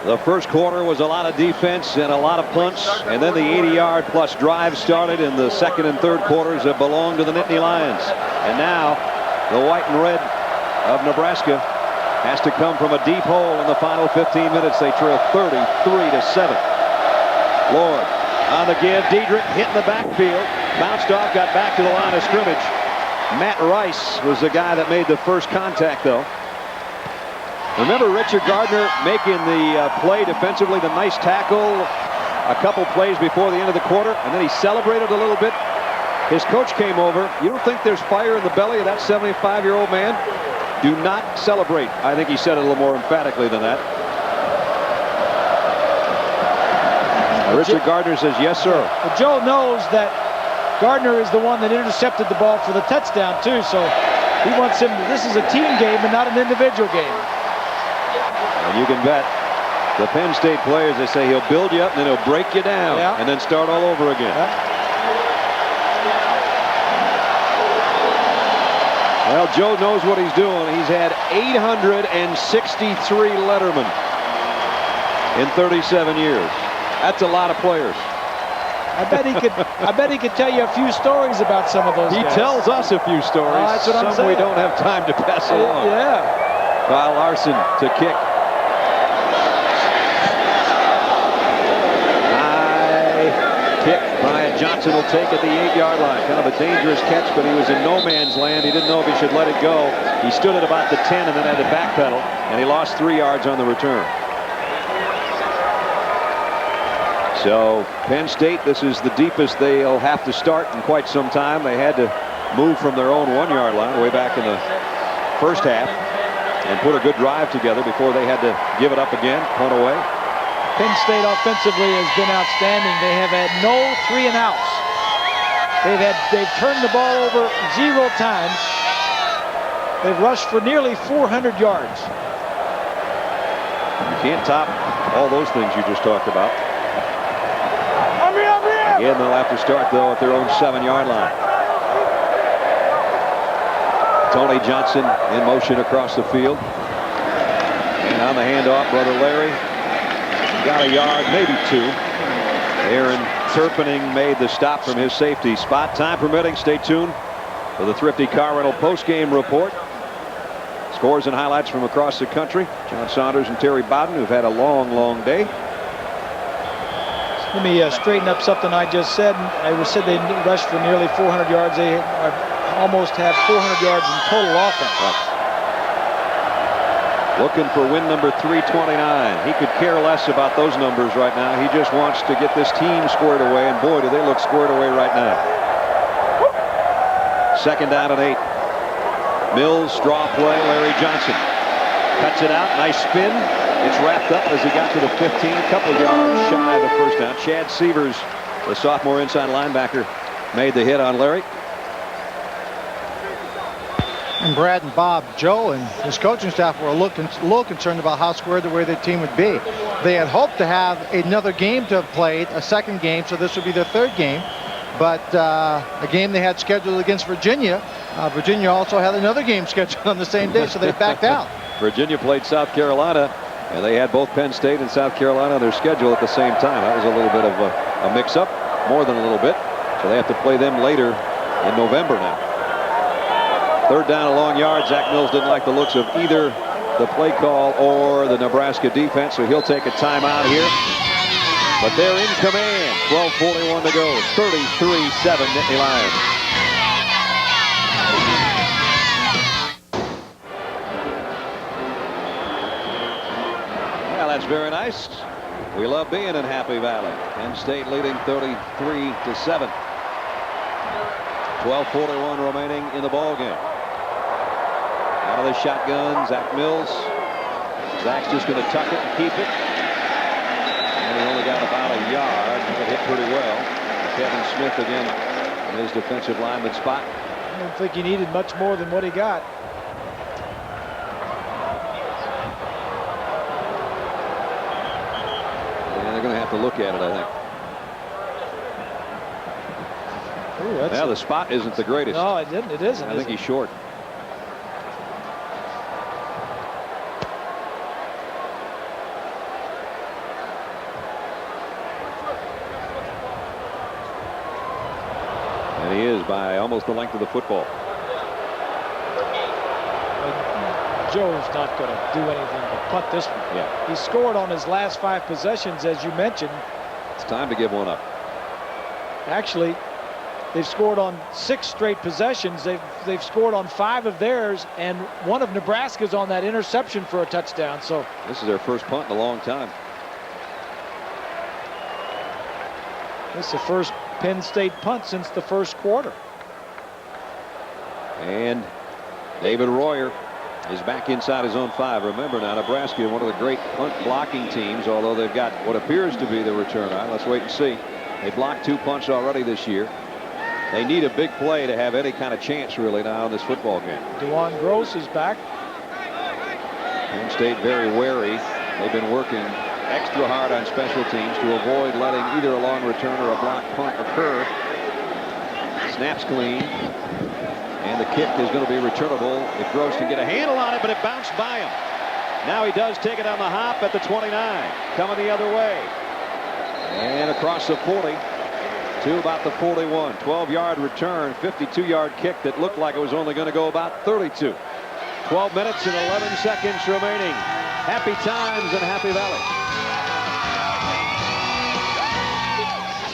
The first quarter was a lot of defense and a lot of punts, and then the 80-yard plus drive started in the second and third quarters that belonged to the Nittany Lions. And now the white and red of Nebraska has to come from a deep hole in the final 15 minutes. They trail 33-7. Lord on the give. Diedrich hit in the backfield, bounced off, got back to the line of scrimmage. Matt Rice was the guy that made the first contact, though. Remember Richard Gardner making the play defensively, the nice tackle a couple plays before the end of the quarter, and then he celebrated a little bit. His coach came over. You don't think there's fire in the belly of that 75-year-old man? Do not celebrate. I think he said it a little more emphatically than that. Richard Gardner says, yes, sir. But Joe knows that Gardner is the one that intercepted the ball for the touchdown, too, so he wants him. This is a team game and not an individual game. And you can bet the Penn State players, they say he'll build you up and then he'll break you down and then start all over again. Well, Joe knows what he's doing. He's had 863 lettermen in 37 years. That's a lot of players. I bet he could tell you a few stories about some of those guys. He tells us a few stories. That's what I'm saying. We don't have time to pass along. Yeah. Kyle Larson to kick. Kick. Brian Johnson will take at the 8-yard line. Kind of a dangerous catch, but he was in no man's land. He didn't know if he should let it go. He stood at about the 10 and then had to backpedal, and he lost 3 yards on the return. So Penn State, this is the deepest they'll have to start in quite some time. They had to move from their own 1-yard line way back in the first half and put a good drive together before they had to give it up again, punt away. Penn State offensively has been outstanding. They have had no 3 and outs. They've turned the ball over 0 times. They've rushed for nearly 400 yards. You can't top all those things you just talked about. Again, they'll have to start though at their own 7-yard line. Tony Johnson in motion across the field, and on the handoff, brother Larry got a yard, maybe 2. Aaron Turpinning made the stop from his safety spot. Time permitting, stay tuned for the Thrifty Car Rental post-game report. Scores and highlights from across the country. John Saunders and Terry Bowden, who've had a long day. Let me straighten up something I just said. I said they rushed for nearly 400 yards. They almost have 400 yards in total offense. Looking for win number 329. He could care less about those numbers right now. He just wants to get this team squared away, and boy, do they look squared away right now. 2nd down and 8. Mills, straw play, Larry Johnson cuts it out, nice spin. It's wrapped up as he got to the 15, a couple of yards shy of the first down. Chad Severs, the sophomore inside linebacker, made the hit on Larry. And Brad and Bob, Joe and his coaching staff were a little concerned about how squared away their team would be. They had hoped to have another game to have played, a second game, so this would be their 3rd game. But a game they had scheduled against Virginia. Virginia also had another game scheduled on the same day, so they backed out. Virginia played South Carolina, and they had both Penn State and South Carolina on their schedule at the same time. That was a little bit of a mix-up, more than a little bit. So they have to play them later in November now. 3rd down, a long yard. Zach Mills didn't like the looks of either the play call or the Nebraska defense, so he'll take a timeout here. But they're in command. 12:41 to go. 33-7 Nittany Lions. Well, that's very nice. We love being in Happy Valley. Penn State leading 33-7. 12:41 remaining in the ball game. Out of the shotgun, Zach Mills. Zach's just going to tuck it and keep it. And he only got about a yard. He hit pretty well. Kevin Smith again in his defensive lineman spot. I don't think he needed much more than what he got. And they're going to have to look at it, I think. Ooh, now the spot isn't the greatest. No, it didn't. It isn't. I think he's short. And he is by almost the length of the football. Joe's not going to do anything but punt this one. Yeah. He scored on his last 5 possessions, as you mentioned. It's time to give one up. Actually, they've scored on 6 straight possessions. They've scored on 5 of theirs, and one of Nebraska's on that interception for a touchdown. So this is their first punt in a long time. this is the first Penn State punt since the first quarter. And David Royer is back inside his own 5. Remember now, Nebraska, one of the great punt blocking teams, although they've got what appears to be the returner. Let's wait and see. They blocked 2 punts already this year. They need a big play to have any kind of chance really now in this football game. Dewan Gross is back. Penn State very wary. They've been working extra hard on special teams to avoid letting either a long return or a block punt occur. Snaps clean. And the kick is going to be returnable if Gross can get a handle on it, but it bounced by him. Now he does take it on the hop at the 29. Coming the other way. And across the 40 to about the 41. 12-yard return, 52-yard kick that looked like it was only going to go about 32. 12 minutes and 11 seconds remaining. Happy times in Happy Valley.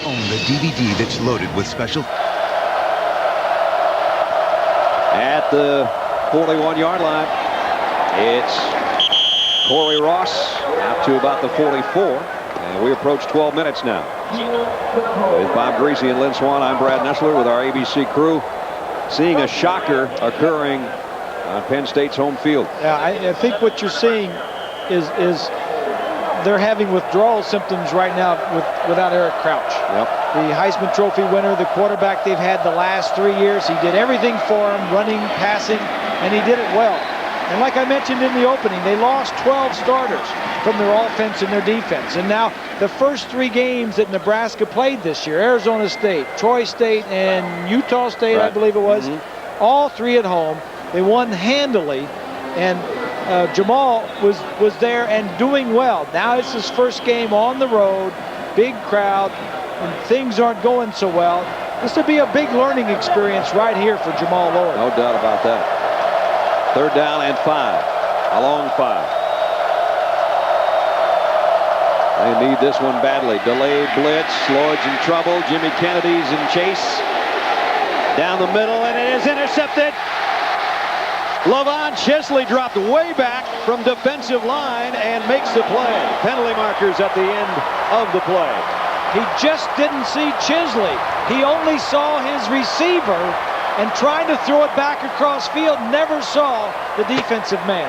Own the DVD that's loaded with special. At the 41-yard line, it's Corey Ross out to about the 44. And we approach 12 minutes now. With Bob Greasy and Lynn Swan, I'm Brad Nessler with our ABC crew. Seeing a shocker occurring on Penn State's home field. Yeah, I think what you're seeing is they're having withdrawal symptoms right now without Eric Crouch. Yep. The Heisman Trophy winner, the quarterback they've had the last 3 years. He did everything for them, running, passing, and he did it well. And like I mentioned in the opening, they lost 12 starters from their offense and their defense. And now the first 3 games that Nebraska played this year, Arizona State, Troy State, and Utah State, right, I believe it was, all 3 at home. They won handily, and Jamal was there and doing well. Now it's his first game on the road, big crowd, and things aren't going so well. This would be a big learning experience right here for Jamal Lord. No doubt about that. 3rd down and 5. A long 5. They need this one badly. Delayed blitz. Lloyd's in trouble. Jimmy Kennedy's in chase. Down the middle, and it is intercepted. Lavon Chesley dropped way back from defensive line and makes the play. Penalty markers at the end of the play. He just didn't see Chesley. He only saw his receiver and tried to throw it back across field, never saw the defensive man.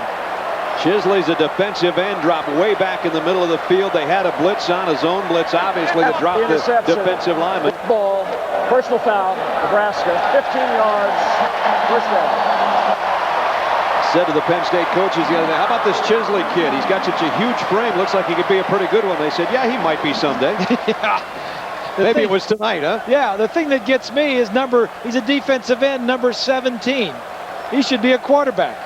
Chesley's a defensive end, dropped way back in the middle of the field. They had a blitz on, a zone blitz, obviously, to drop the defensive lineman. Ball, personal foul, Nebraska, 15 yards, first down. Said to the Penn State coaches the other day, how about this Chesley kid? He's got such a huge frame, looks like he could be a pretty good one. They said, yeah, he might be someday. Yeah. Maybe it was tonight, huh? Yeah, the thing that gets me is he's a defensive end, number 17. He should be a quarterback.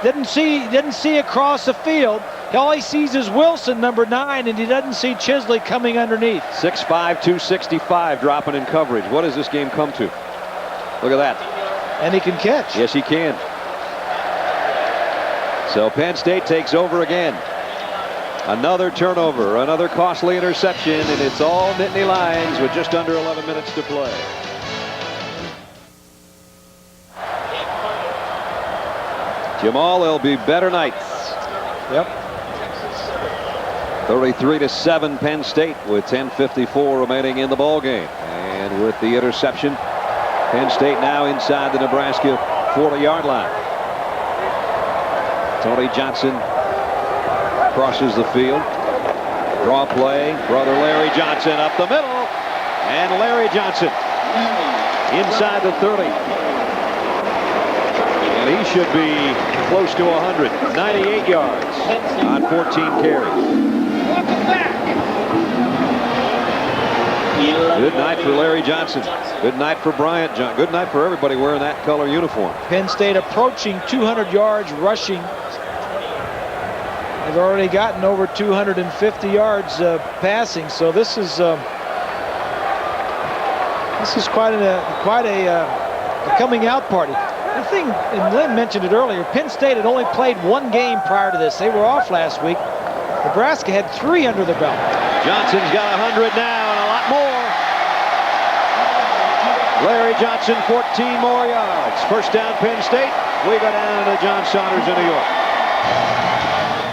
Didn't see across the field. All he sees is Wilson, number 9, and he doesn't see Chesley coming underneath. 6'5", 265, dropping in coverage. What does this game come to? Look at that. And he can catch. Yes, he can. So Penn State takes over again. Another turnover, another costly interception, and it's all Nittany Lions with just under 11 minutes to play. Jamal, there'll be better nights. Yep. 33-7 Penn State with 10:54 remaining in the ball game. And with the interception, Penn State now inside the Nebraska 40-yard line. Tony Johnson crosses the field. Draw play. Brother Larry Johnson up the middle. And Larry Johnson inside the 30. And he should be close to 100. 98 yards on 14 carries. Good night for Larry Johnson. Good night for Bryant Johnson. Good night for everybody wearing that color uniform. Penn State approaching 200 yards rushing. They've already gotten over 250 yards passing, so this is This is quite a coming out party. The thing, and Lynn mentioned it earlier, Penn State had only played one game prior to this. They were off last week. Nebraska had 3 under their belt. Johnson's got 100 now and a lot more. Larry Johnson, 14 more yards. First down, Penn State. We go down to John Saunders in New York.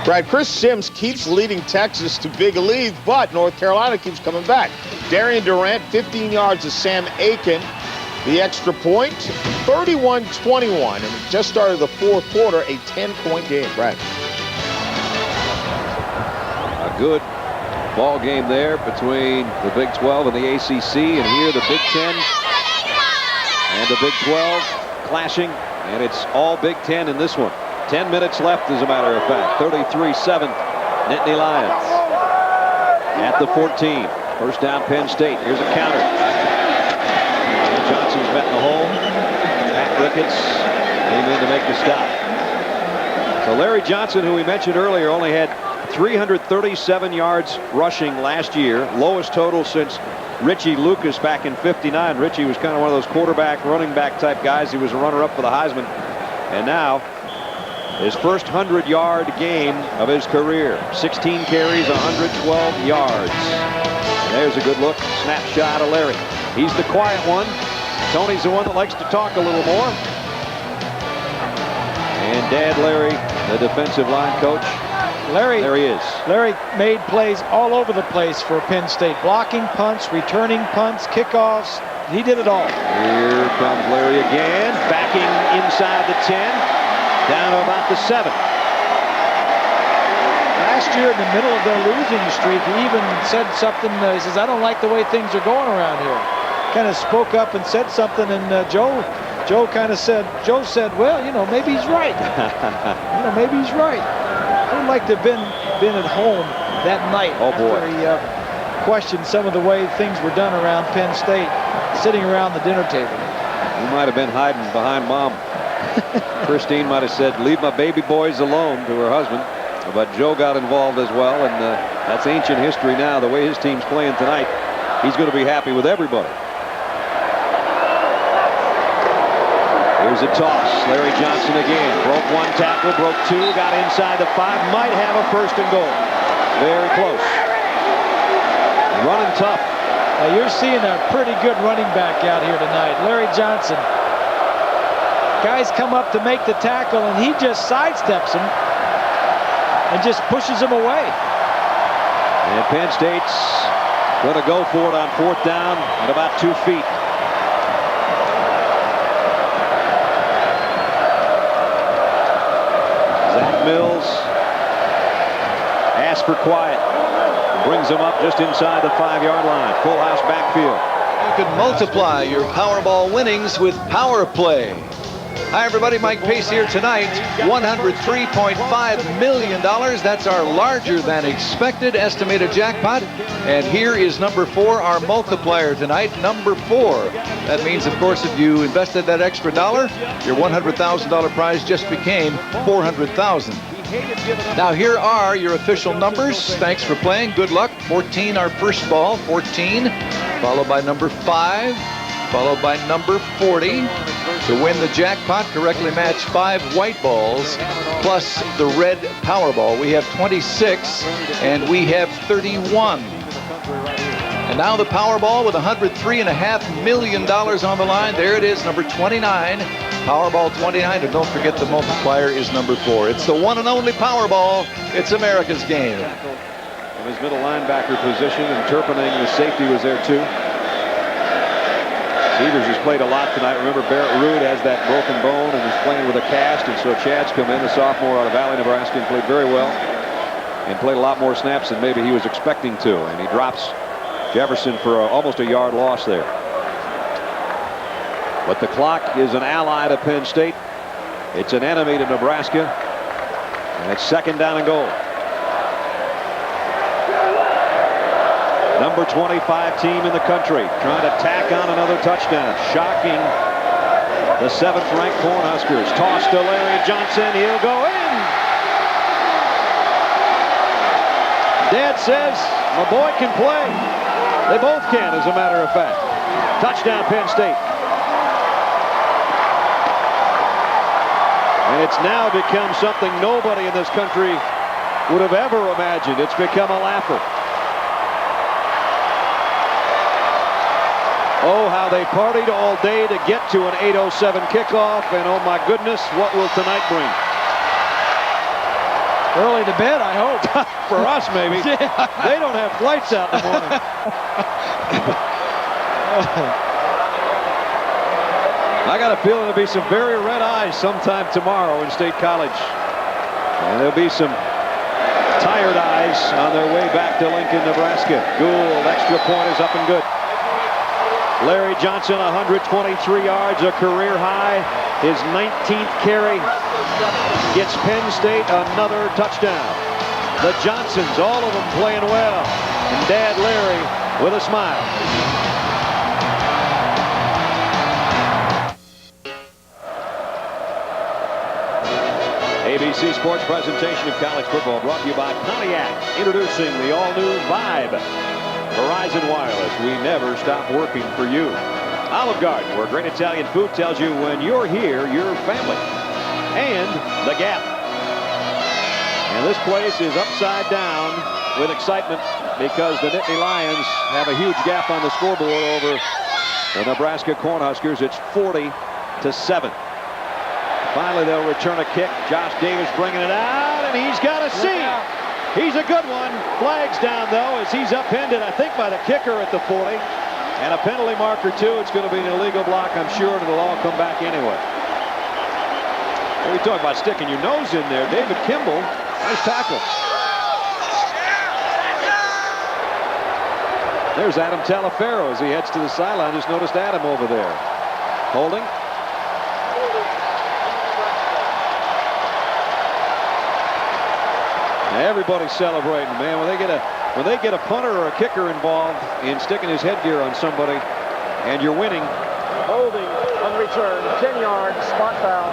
Brad, Chris Sims keeps leading Texas to big leads, but North Carolina keeps coming back. Darian Durant, 15 yards to Sam Aiken. The extra point, 31-21. And it just started the fourth quarter, a 10-point game, Brad. A good ball game there between the Big 12 and the ACC, and here the Big 10 and the Big 12 clashing, and it's all Big 10 in this one. 10 minutes left, as a matter of fact. 33-7, Nittany Lions at the 14. First down, Penn State. Here's a counter. Johnson's met in the hole. Pat Ricketts came in to make the stop. So Larry Johnson, who we mentioned earlier, only had 337 yards rushing last year. Lowest total since Richie Lucas back in '59. Richie was kind of one of those quarterback, running back type guys. He was a runner-up for the Heisman. And now, his first 100-yard game of his career. 16 carries, 112 yards. And there's a good look. Snapshot of Larry. He's the quiet one. Tony's the one that likes to talk a little more. And Dad Larry, the defensive line coach. Larry, there he is. Larry made plays all over the place for Penn State. Blocking punts, returning punts, kickoffs. He did it all. Here comes Larry again. Backing inside the 10. Down to about the 7. Last year in the middle of their losing streak, he even said something. He says, I don't like the way things are going around here. Kind of spoke up and said something, and Joe kind of said, well, you know, maybe he's right. Maybe he's right. I would like to have been at home that night. Oh, boy. After he questioned some of the way things were done around Penn State, sitting around the dinner table. He might have been hiding behind Mom. Christine might have said, leave my baby boys alone, to her husband. But Joe got involved as well, and that's ancient history now. The way his team's playing tonight, he's going to be happy with everybody. Here's a toss. Larry Johnson again. Broke one tackle, broke two, got inside the 5. Might have a first and goal. Very close. Running tough. Now you're seeing a pretty good running back out here tonight. Larry Johnson. Guys come up to make the tackle, and he just sidesteps him and just pushes him away. And Penn State's going to go for it on 4th down at about 2 feet. Zach Mills asks for quiet. Brings him up just inside the 5-yard line. Full house backfield. You can multiply your Powerball winnings with Power Play. Hi, everybody. Mike Pace here tonight. $103.5 million. That's our larger than expected estimated jackpot. And here is number 4, our multiplier tonight, number 4. That means, of course, if you invested that extra dollar, your $100,000 prize just became $400,000. Now, here are your official numbers. Thanks for playing. Good luck. 14, our first ball. 14, followed by number 5, followed by number 40. To win the jackpot, correctly match 5 white balls plus the red Powerball. We have 26 and we have 31. And now the Powerball with $103.5 million on the line. There it is, number 29. Powerball 29, and don't forget the multiplier is number 4. It's the one and only Powerball. It's America's game. From his middle linebacker position, and Turpinning, the safety, was there too. Severs has played a lot tonight. Remember, Barrett Rood has that broken bone and is playing with a cast, and so Chad's come in, the sophomore out of Valley, Nebraska, and played very well and played a lot more snaps than maybe he was expecting to, and he drops Jefferson for almost a yard loss there. But the clock is an ally to Penn State. It's an enemy to Nebraska, and it's 2nd down and goal. Number 25 team in the country trying to tack on another touchdown. Shocking the 7th-ranked Cornhuskers. Toss to Larry Johnson. He'll go in. Dad says my boy can play. They both can, as a matter of fact. Touchdown, Penn State. And it's now become something nobody in this country would have ever imagined. It's become a laugher. Oh, how they partied all day to get to an 8:07 kickoff, and oh my goodness, what will tonight bring? Early to bed, I hope. For us, maybe. Yeah. They don't have flights out in the morning. I got a feeling there'll be some very red eyes sometime tomorrow in State College. And there'll be some tired eyes on their way back to Lincoln, Nebraska. Gould, extra point is up and good. Larry Johnson, 123 yards, a career high. His 19th carry gets Penn State another touchdown. The Johnsons, all of them playing well. And Dad Larry with a smile. ABC Sports presentation of college football brought to you by Pontiac. Introducing the all-new Vibe. Verizon Wireless, we never stop working for you. Olive Garden, where great Italian food tells you when you're here, you're family. And The Gap. And this place is upside down with excitement because the Nittany Lions have a huge gap on the scoreboard over the Nebraska Cornhuskers. It's 40-7. Finally, they'll return a kick. Josh Davis bringing it out, and he's got a seam. He's a good one. Flags down, though, as he's upended, I think, by the kicker at the 40. And a penalty marker, too. It's going to be an illegal block, I'm sure, and it'll all come back anyway. Well, we talk about sticking your nose in there. David Kimball, nice tackle. There's Adam Talaferro as he heads to the sideline. Just noticed Adam over there. Holding. Everybody's celebrating, man. When they get a punter or a kicker involved in sticking his headgear on somebody, and you're winning. Holding on the return, 10 yards, spot foul.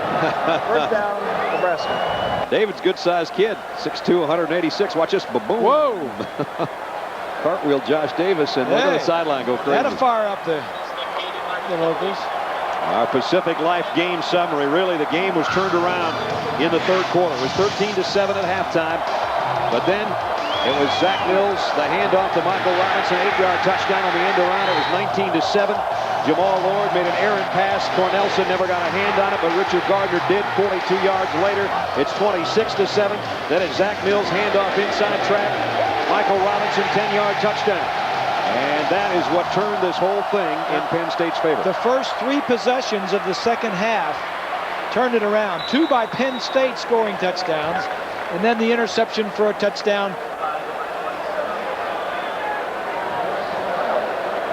First down, Nebraska. David's a good-sized kid, 6'2", 186. Watch this, ba-boom. Whoa! Cartwheel Josh Davis, and look at the sideline go crazy. Had a fire up there. The locals. Our Pacific Life game summary. Really, the game was turned around in the third quarter. It was 13-7 at halftime. But then it was Zach Mills, the handoff to Michael Robinson, 8-yard touchdown on the end around. It was 19-7. Jamal Lord made an errant pass. Cornelson never got a hand on it, but Richard Gardner did. 42 yards later, it's 26-7. Then it's Zach Mills handoff inside track. Michael Robinson, 10-yard touchdown. And that is what turned this whole thing in Penn State's favor. The first 3 possessions of the second half turned it around. 2 by Penn State scoring touchdowns, and then the interception for a touchdown.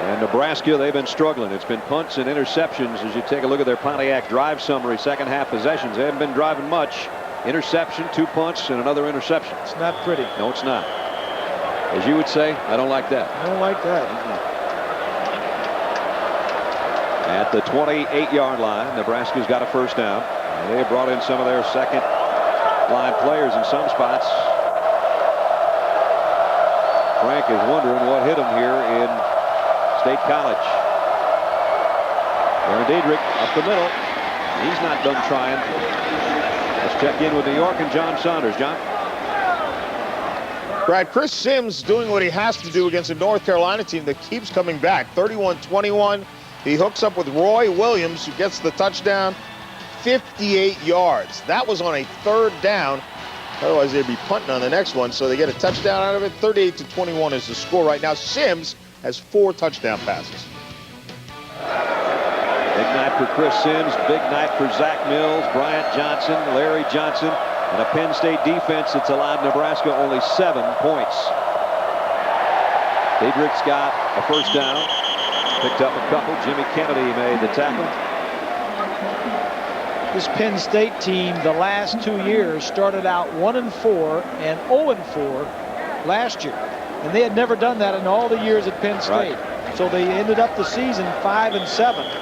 And Nebraska, they've been struggling. It's been punts and interceptions. As you take a look at their Pontiac drive summary, second half possessions, they haven't been driving much. Interception, 2 punts, and another interception. It's not pretty. No, it's not. As you would say, I don't like that. I don't like that. At the 28-yard line, Nebraska's got a first down. And they have brought in some of their second line players in some spots. Frank is wondering what hit him here in State College. Aaron Diedrich up the middle. He's not done trying. Let's check in with New York and John Saunders. John? Brad, Chris Sims doing what he has to do against a North Carolina team that keeps coming back. 31-21. He hooks up with Roy Williams, who gets the touchdown. 58 yards. That was on a third down. Otherwise, they'd be punting on the next one. So they get a touchdown out of it. 38-21 is the score right now. Sims has 4 touchdown passes. Big night for Chris Sims. Big night for Zach Mills, Bryant Johnson, Larry Johnson. And a Penn State defense that's allowed Nebraska only 7 points. Diedrich's got a first down. Picked up a couple. Jimmy Kennedy made the tackle. This Penn State team, the last 2 years, started out 1-4 and 0-4 last year. And they had never done that in all the years at Penn State. Right. So they ended up the season 5-7.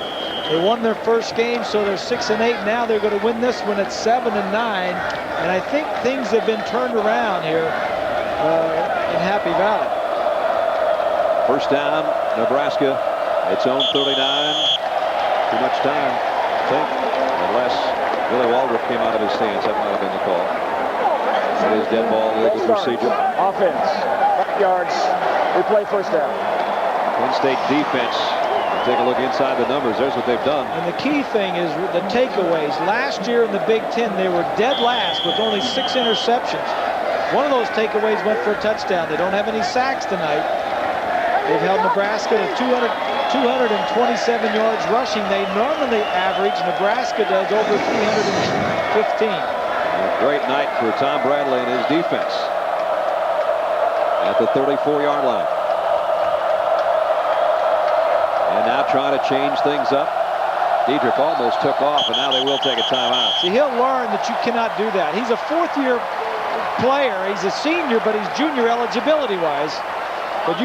They won their first game, so they're 6-8 now. They're going to win this one at 7-9. And I think things have been turned around here in Happy Valley. First down, Nebraska It's on 39. Too much time, I think, unless Billy Waldrop came out of his stance. That might have been the call. It is dead ball, legal procedure. Offense, backyards, replay first down. Penn State defense. Take a look inside the numbers. There's what they've done. And the key thing is the takeaways. Last year in the Big Ten, they were dead last with only 6 interceptions. One of those takeaways went for a touchdown. They don't have any sacks tonight. They've held Nebraska to 227 yards rushing. They normally average, Nebraska does, over 315. A great night for Tom Bradley and his defense at the 34-yard line. And now trying to change things up. Diedrich almost took off, and now they will take a timeout. See, he'll learn that you cannot do that. He's a fourth-year player. He's a senior, but he's junior eligibility-wise. But you